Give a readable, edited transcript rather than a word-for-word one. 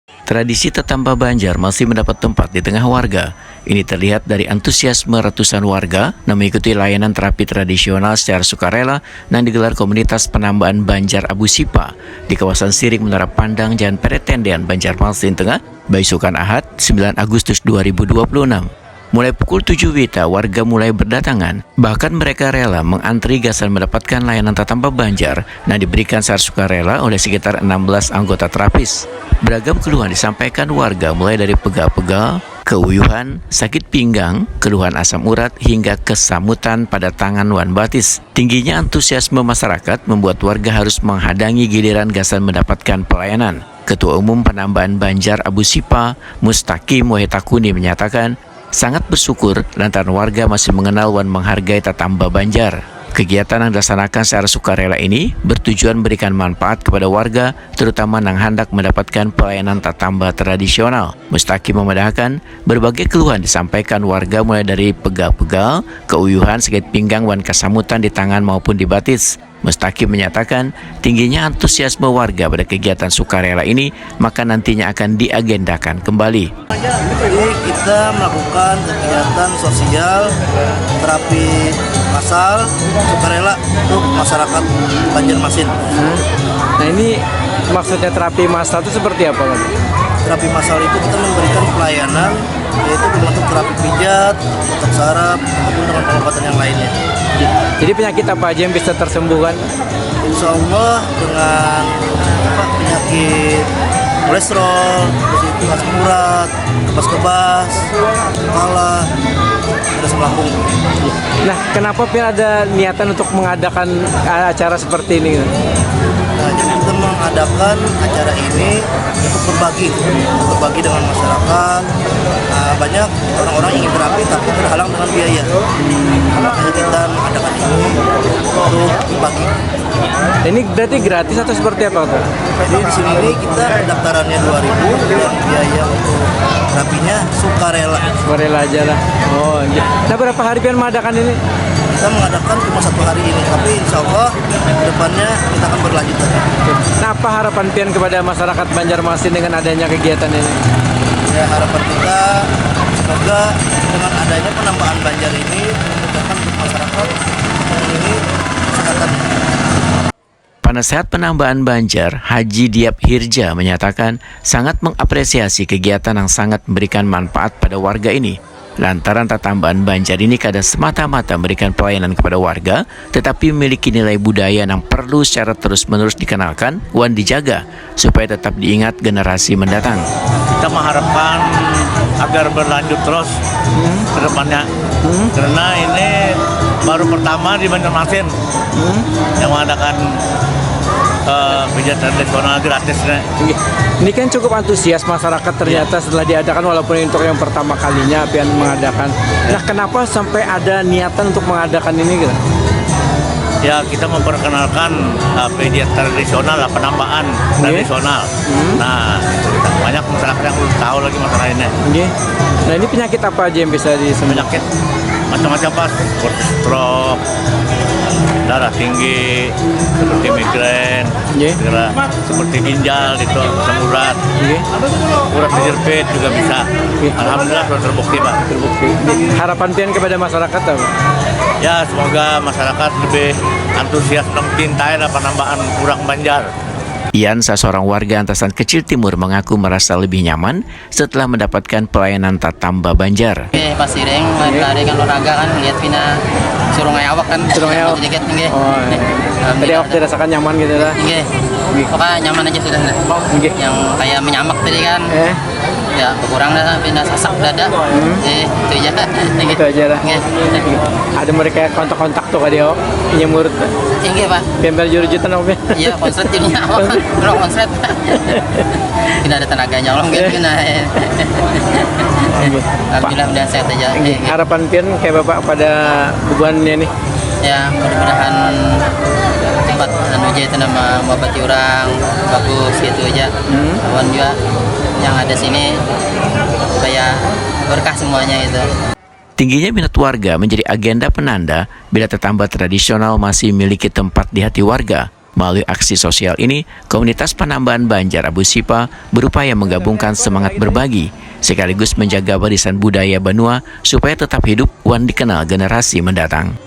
Tradisi Tetamba Banjar masih mendapat tempat di tengah warga. Ini terlihat dari antusiasme ratusan warga yang mengikuti layanan terapi tradisional secara sukarela yang digelar komunitas penambahan Banjar Abu Sipa di kawasan Siring Menara Pandang Jalan Peretendean Banjarmasin Tengah, Baisukan Ahad, 9 Agustus 2026. Mulai pukul 7 WITA, warga mulai berdatangan. Bahkan mereka rela mengantri gasan mendapatkan layanan Tetamba Banjar yang diberikan secara sukarela oleh sekitar 16 anggota terapis. Beragam keluhan disampaikan warga mulai dari pegal-pegal, keuyuhan, sakit pinggang, keluhan asam urat, hingga kesamutan pada tangan wan batis. Tingginya antusiasme masyarakat membuat warga harus menghadangi giliran gasan mendapatkan pelayanan. Ketua Umum Penambahan Banjar Abu Sipa, Mustaqim Wahitakuni menyatakan, sangat bersyukur lantaran warga masih mengenal wan menghargai Tetamba Banjar. Kegiatan yang dilaksanakan secara sukarela ini bertujuan memberikan manfaat kepada warga, terutama yang hendak mendapatkan pelayanan Tetamba tradisional. Mustaqim memedahkan berbagai keluhan disampaikan warga mulai dari pegal-pegal, keuyuhan, sakit pinggang, wan kesamutan di tangan maupun di batis. Mustaqim menyatakan tingginya antusiasme warga pada kegiatan sukarela ini, maka nantinya akan diagendakan kembali. Jadi kita melakukan kegiatan sosial terapi massal sukarela untuk masyarakat Banjarmasin. Nah, ini maksudnya terapi massal itu seperti apa, Pak? Terapi massal itu kita memberikan pelayanan yaitu bentuk terapi pijat, otak saraf, maupun dengan pengobatan yang lainnya. Jadi penyakit apa aja yang bisa tersembuhkan? Insya Allah dengan penyakit kolesterol, terus itu asam urat, kebas-kebas, kepala, asam lambung. Nah, kenapa ada niatan untuk mengadakan acara seperti ini? Nah, jadi kita mengadakan acara ini untuk berbagi dengan masyarakat. Nah, banyak orang-orang ingin terapi tapi terhalang dengan biaya. Makanya kita mengadakan ini untuk berbagi. Ini berarti gratis atau seperti apa, Pak? Jadi di sini ini kita pendaftarannya 2.000 dan biaya untuk terapinya sukarela. Sukarela aja lah. Oh, iya. Nah, berapa hari pian mengadakan ini? Kita mengadakan cuma 1 hari ini, tapi insya Allah depannya kita akan berlanjut lagi. Nah, apa harapan pian kepada masyarakat Banjarmasin dengan adanya kegiatan ini? Ya, harapan kita semoga dengan adanya penambahan Banjar ini memudahkan untuk masyarakat ini kesehatan. Penasehat Penambahan Banjar, Haji Diap Hirja menyatakan sangat mengapresiasi kegiatan yang sangat memberikan manfaat pada warga ini. Lantaran Tetambaan Banjar ini kada semata-mata memberikan pelayanan kepada warga, tetapi memiliki nilai budaya yang perlu secara terus-menerus dikenalkan dan dijaga, supaya tetap diingat generasi mendatang. Kita mengharapkan agar berlanjut terus ke depannya. Karena ini baru pertama di Banjarmasin yang mengadakan pijat tradisional gratis. Ini kan cukup antusias masyarakat ternyata setelah diadakan, walaupun untuk yang pertama kalinya pian mengadakan. Nah, kenapa sampai ada niatan untuk mengadakan ini gitu? Ya, kita memperkenalkan pijat tradisional, penambahan tradisional. Nah, banyak masyarakat yang belum tahu lagi masalah ini. Nah, ini penyakit apa aja yang bisa disembuhkan? Penyakit macam-macam, Pak, seperti stroke, darah tinggi, seperti migrain, seperti ginjal, itu asam urat, urat dijepit juga bisa. Alhamdulillah sudah terbukti, Pak. Harapan pian kepada masyarakat apa? Ya, semoga masyarakat lebih antusias dan mencintai penambahan Kurang Banjar. Ian, seorang warga Antasan Kecil Timur, mengaku merasa lebih nyaman setelah mendapatkan pelayanan Tetamba Banjar. Pas Siring, lari kan olahraga kan, lihat Vina suruh ngayawak kan, suruh ngayawak. Oh, tadi awak dirasakan nyaman gitu lah. Pokoknya nyaman aja sudah. Yang kayak menyamak tadi kan, ya berkurang dah, pindah sasak dada. Itu aja. Itu aja lah. Ada mereka kontak-kontak tuh kali awak, nyemurut. Tinggi Pak. Biar juru-jurutan awak. Iya, konslet jadinya awak. Belum konslet. Tidak ada tenaganya orang gitu. Alhamdulillah udah sehat aja. Harapan pian kayak Bapak pada bebannya nih? Ya, mudah-mudahan tempat aja itu nama mengobati orang bagus gitu aja. Kawan juga yang ada sini supaya berkah semuanya itu. Tingginya minat warga menjadi agenda penanda bila Tetamba tradisional masih memiliki tempat di hati warga. Melalui aksi sosial ini, komunitas Penambahan Banjar Abu Sipa berupaya menggabungkan semangat berbagi, sekaligus menjaga warisan budaya Banua supaya tetap hidup dan dikenal generasi mendatang.